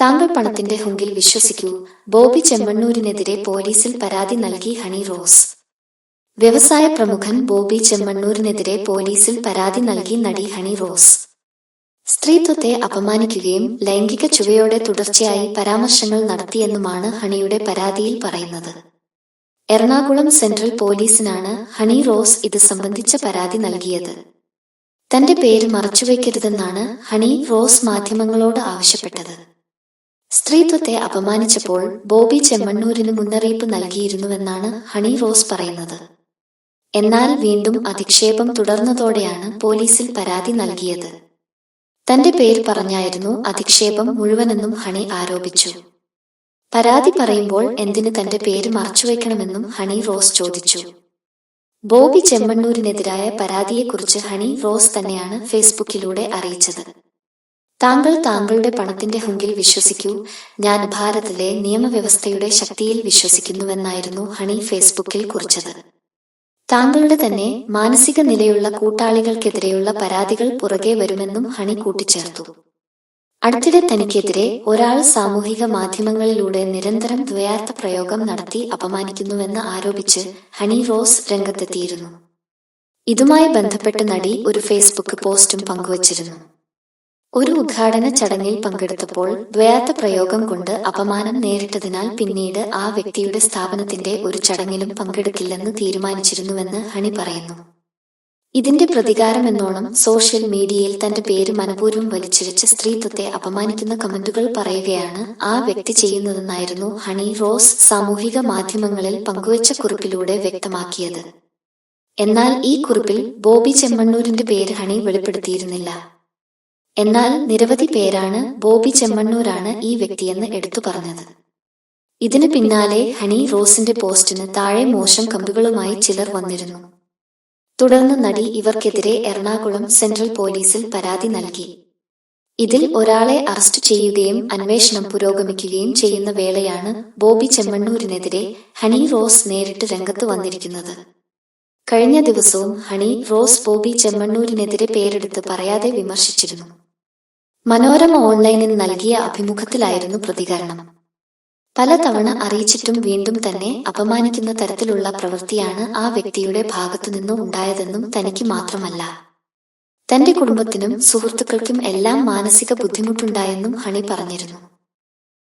താങ്കൾ പണത്തിന്റെ ഹുങ്കിൽ വിശ്വസിക്കൂ. ബോബി ചെമ്മണ്ണൂരിനെതിരെ പോലീസിൽ പരാതി നൽകി ഹണി റോസ്. വ്യവസായ പ്രമുഖൻ ബോബി ചെമ്മണ്ണൂരിനെതിരെ പോലീസിൽ പരാതി നൽകി നടി ഹണി റോസ്. സ്ത്രീത്വത്തെ അപമാനിക്കുകയും ലൈംഗിക ചുവയോടെ തുടർച്ചയായി പരാമർശങ്ങൾ നടത്തിയെന്നുമാണ് ഹണിയുടെ പരാതിയിൽ പറയുന്നത്. എറണാകുളം സെൻട്രൽ പോലീസിനാണ് ഹണി റോസ് ഇത് സംബന്ധിച്ച പരാതി നൽകിയത്. തന്റെ പേര് മറച്ചുവെക്കരുതെന്നാണ് ഹണി റോസ് മാധ്യമങ്ങളോട് ആവശ്യപ്പെട്ടത്. സ്ത്രീത്വത്തെ അപമാനിച്ചപ്പോൾ ബോബി ചെമ്മണ്ണൂരിന് മുന്നറിയിപ്പ് നൽകിയിരുന്നുവെന്നാണ് ഹണി റോസ് പറയുന്നത്. എന്നാൽ വീണ്ടും അധിക്ഷേപം തുടർന്നതോടെയാണ് പോലീസിൽ പരാതി നൽകിയത്. തന്റെ പേര് പറഞ്ഞായിരുന്നു അധിക്ഷേപം മുഴുവനെന്നും ഹണി ആരോപിച്ചു. പരാതി പറയുമ്പോൾ എന്തിന് തന്റെ പേര് മറച്ചുവെക്കണമെന്നും ഹണി റോസ് ചോദിച്ചു. ബോബി ചെമ്മണ്ണൂരിനെതിരായ പരാതിയെക്കുറിച്ച് ഹണി റോസ് തന്നെയാണ് ഫേസ്ബുക്കിലൂടെ അറിയിച്ചത്. താങ്കളുടെ പണത്തിന്റെ ഹുങ്കിൽ വിശ്വസിക്കൂ. ഞാൻ ഭാരതത്തിലെ നിയമവ്യവസ്ഥയുടെ ശക്തിയിൽ വിശ്വസിക്കുന്നുവെന്നായിരുന്നു ഹണി ഫേസ്ബുക്കിൽ കുറിച്ചത്. താങ്കളുടെ തന്നെ മാനസിക നിലയുള്ള കൂട്ടാളികൾക്കെതിരെയുള്ള പരാതികൾ പുറകെ വരുമെന്നും ഹണി കൂട്ടിച്ചേർത്തു. അടുത്തിടെ തനിക്കെതിരെ ഒരാൾ സാമൂഹിക മാധ്യമങ്ങളിലൂടെ നിരന്തരം ദ്വയാർത്ഥ പ്രയോഗം നടത്തി അപമാനിക്കുന്നുവെന്ന് ആരോപിച്ച് ഹണി റോസ് രംഗത്തെത്തിയിരുന്നു. ഇതുമായി ബന്ധപ്പെട്ട് നടി ഒരു ഫേസ്ബുക്ക് പോസ്റ്റും പങ്കുവച്ചിരുന്നു. ഒരു ഉദ്ഘാടന ചടങ്ങിൽ പങ്കെടുത്തപ്പോൾ ദ്വയാർത്ഥ പ്രയോഗം കൊണ്ട് അപമാനം നേരിട്ടതിനാൽ പിന്നീട് ആ വ്യക്തിയുടെ സ്ഥാപനത്തിന്റെ ഒരു ചടങ്ങിലും പങ്കെടുക്കില്ലെന്ന് തീരുമാനിച്ചിരുന്നുവെന്ന് ഹണി പറയുന്നു. ഇതിന്റെ പ്രതികാരമെന്നോണം സോഷ്യൽ മീഡിയയിൽ തന്റെ പേര് മനപൂർവ്വം വലിച്ചിഴച്ച് സ്ത്രീത്വത്തെ അപമാനിക്കുന്ന കമന്റുകൾ പറയുകയാണ് ആ വ്യക്തി ചെയ്യുന്നതെന്നായിരുന്നു ഹണി റോസ് സാമൂഹിക മാധ്യമങ്ങളിൽ പങ്കുവച്ച കുറിപ്പിലൂടെ വ്യക്തമാക്കിയത്. എന്നാൽ ഈ കുറിപ്പിൽ ബോബി ചെമ്മണ്ണൂരിന്റെ പേര് ഹണി വെളിപ്പെടുത്തിയിരുന്നില്ല. എന്നാൽ നിരവധി പേരാണ് ബോബി ചെമ്മണ്ണൂരാണ് ഈ വ്യക്തിയെന്ന് എടുത്തു പറഞ്ഞത്. ഇതിന് പിന്നാലെ ഹണി റോസിന്റെ പോസ്റ്റിന് താഴെ മോശം കമന്റുകളുമായി ചിലർ വന്നിരുന്നു. തുടർന്ന് നടി ഇവർക്കെതിരെ എറണാകുളം സെൻട്രൽ പോലീസിൽ പരാതി നൽകി. ഇതിൽ ഒരാളെ അറസ്റ്റ് ചെയ്യുകയും അന്വേഷണം പുരോഗമിക്കുകയും ചെയ്യുന്ന വേളയാണ് ബോബി ചെമ്മണ്ണൂരിനെതിരെ ഹണി റോസ് നേരിട്ട് രംഗത്ത് വന്നിരിക്കുന്നത്. കഴിഞ്ഞ ദിവസവും ഹണി റോസ് ബോബി ചെമ്മണ്ണൂരിനെതിരെ പേരെടുത്ത് പറയാതെ വിമർശിച്ചിരുന്നു. മനോരമ ഓൺലൈനിൽ നൽകിയ അഭിമുഖത്തിലായിരുന്നു പ്രതികരണം. പലതവണ അറിയിച്ചിട്ടും വീണ്ടും തന്നെ അപമാനിക്കുന്ന തരത്തിലുള്ള പ്രവൃത്തിയാണ് ആ വ്യക്തിയുടെ ഭാഗത്തുനിന്നും ഉണ്ടായതെന്നും തനിക്ക് മാത്രമല്ല തന്റെ കുടുംബത്തിനും സുഹൃത്തുക്കൾക്കും എല്ലാം മാനസിക ബുദ്ധിമുട്ടുണ്ടായെന്നും ഹണി പറഞ്ഞിരുന്നു.